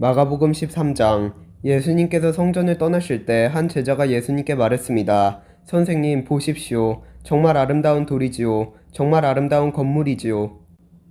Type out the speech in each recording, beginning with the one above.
마가복음 13장. 예수님께서 성전을 떠나실 때 한 제자가 예수님께 말했습니다. 선생님, 보십시오. 정말 아름다운 돌이지요. 정말 아름다운 건물이지요.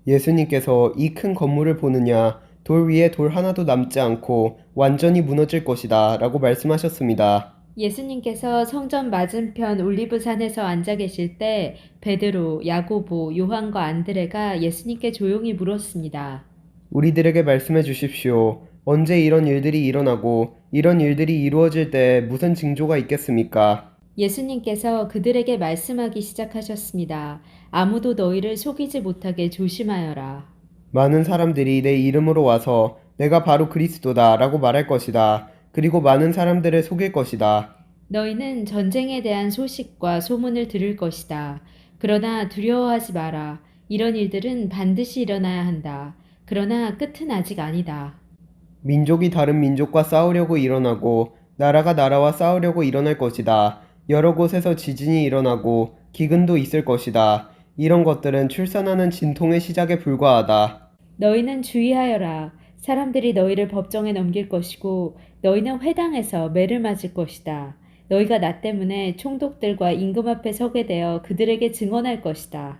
예수님께서 이 큰 건물을 보느냐? 돌 위에 돌 하나도 남지 않고 완전히 무너질 것이다 라고 말씀하셨습니다. 예수님께서 성전 맞은편 올리브산에서 앉아 계실 때 베드로, 야고보, 요한과 안드레가 예수님께 조용히 물었습니다. 우리들에게 말씀해 주십시오. 언제 이런 일들이 일어나고 이런 일들이 이루어질 때 무슨 징조가 있겠습니까? 예수님께서 그들에게 말씀하기 시작하셨습니다. 아무도 너희를 속이지 못하게 조심하여라. 많은 사람들이 내 이름으로 와서 내가 바로 그리스도다 라고 말할 것이다. 그리고 많은 사람들을 속일 것이다. 너희는 전쟁에 대한 소식과 소문을 들을 것이다. 그러나 두려워하지 마라. 이런 일들은 반드시 일어나야 한다. 그러나 끝은 아직 아니다. 민족이 다른 민족과 싸우려고 일어나고 나라가 나라와 싸우려고 일어날 것이다. 여러 곳에서 지진이 일어나고 기근도 있을 것이다. 이런 것들은 출산하는 진통의 시작에 불과하다. 너희는 주의하여라. 사람들이 너희를 법정에 넘길 것이고 너희는 회당에서 매를 맞을 것이다. 너희가 나 때문에 총독들과 임금 앞에 서게 되어 그들에게 증언할 것이다.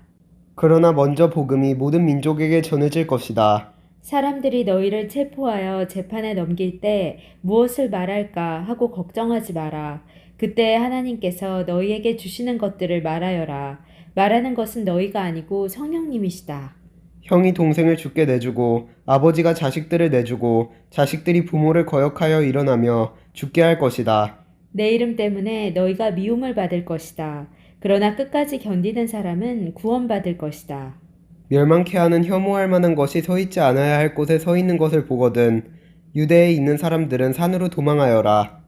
그러나 먼저 복음이 모든 민족에게 전해질 것이다. 사람들이 너희를 체포하여 재판에 넘길 때 무엇을 말할까 하고 걱정하지 마라. 그때 하나님께서 너희에게 주시는 것들을 말하여라. 말하는 것은 너희가 아니고 성령님이시다. 형이 동생을 죽게 내주고 아버지가 자식들을 내주고 자식들이 부모를 거역하여 일어나며 죽게 할 것이다. 내 이름 때문에 너희가 미움을 받을 것이다. 그러나 끝까지 견디는 사람은 구원받을 것이다. 멸망케 하는 혐오할 만한 것이 서 있지 않아야 할 곳에 서 있는 것을 보거든 유대에 있는 사람들은 산으로 도망하여라.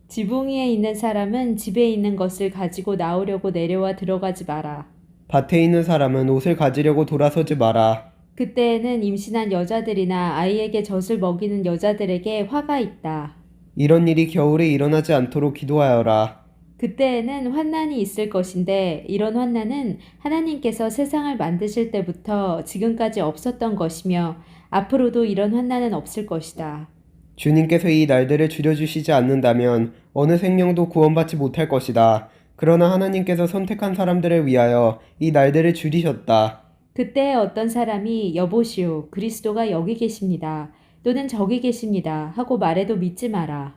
지붕 위에 있는 사람은 집에 있는 것을 가지고 나오려고 내려와 들어가지 마라. 밭에 있는 사람은 옷을 가지려고 돌아서지 마라. 그때에는 임신한 여자들이나 아이에게 젖을 먹이는 여자들에게 화가 있다. 이런 일이 겨울에 일어나지 않도록 기도하여라. 그때에는 환난이 있을 것인데 이런 환난은 하나님께서 세상을 만드실 때부터 지금까지 없었던 것이며 앞으로도 이런 환난은 없을 것이다. 주님께서 이 날들을 줄여주시지 않는다면 어느 생명도 구원받지 못할 것이다. 그러나 하나님께서 선택한 사람들을 위하여 이 날들을 줄이셨다. 그때 어떤 사람이 여보시오, 그리스도가 여기 계십니다. 또는 저기 계십니다. 하고 말해도 믿지 마라.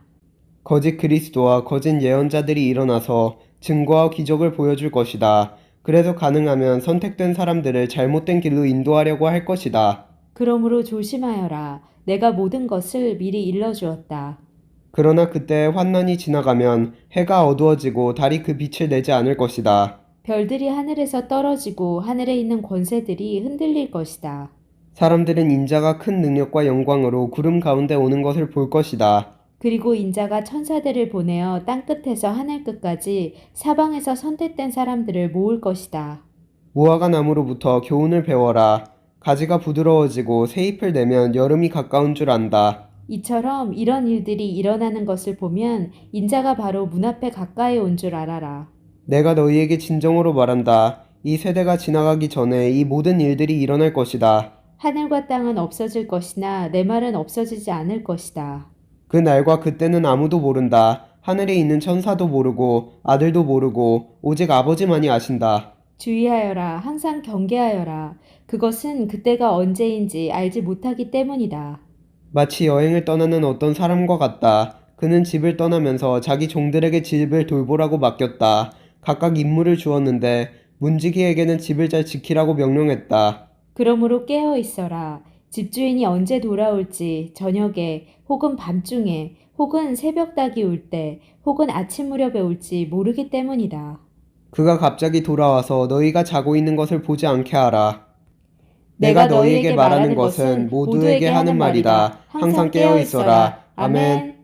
거짓 그리스도와 거짓 예언자들이 일어나서 증거와 기적을 보여줄 것이다. 그래서 가능하면 선택된 사람들을 잘못된 길로 인도하려고 할 것이다. 그러므로 조심하여라. 내가 모든 것을 미리 일러주었다. 그러나 그때 환난이 지나가면 해가 어두워지고 달이 그 빛을 내지 않을 것이다. 별들이 하늘에서 떨어지고 하늘에 있는 권세들이 흔들릴 것이다. 사람들은 인자가 큰 능력과 영광으로 구름 가운데 오는 것을 볼 것이다. 그리고 인자가 천사들을 보내어 땅끝에서 하늘끝까지 사방에서 선택된 사람들을 모을 것이다. 무화과 나무로부터 교훈을 배워라. 가지가 부드러워지고 새 잎을 내면 여름이 가까운 줄 안다. 이처럼 이런 일들이 일어나는 것을 보면 인자가 바로 문 앞에 가까이 온 줄 알아라. 내가 너희에게 진정으로 말한다. 이 세대가 지나가기 전에 이 모든 일들이 일어날 것이다. 하늘과 땅은 없어질 것이나 내 말은 없어지지 않을 것이다. 그 날과 그때는 아무도 모른다. 하늘에 있는 천사도 모르고 아들도 모르고 오직 아버지만이 아신다. 주의하여라. 항상 경계하여라. 그것은 그때가 언제인지 알지 못하기 때문이다. 마치 여행을 떠나는 어떤 사람과 같다. 그는 집을 떠나면서 자기 종들에게 집을 돌보라고 맡겼다. 각각 임무를 주었는데 문지기에게는 집을 잘 지키라고 명령했다. 그러므로 깨어 있어라. 집주인이 언제 돌아올지 저녁에 혹은 밤중에 혹은 새벽닭이 울 때 혹은 아침 무렵에 올지 모르기 때문이다. 그가 갑자기 돌아와서 너희가 자고 있는 것을 보지 않게 하라. 내가 내가 너희에게 너희에게 말하는 말하는 것은 것은 모두에게 모두에게 하는 하는 말이다. 말이다. 항상 항상 깨어 깨어 있어라. 있어라. 아멘. 아멘.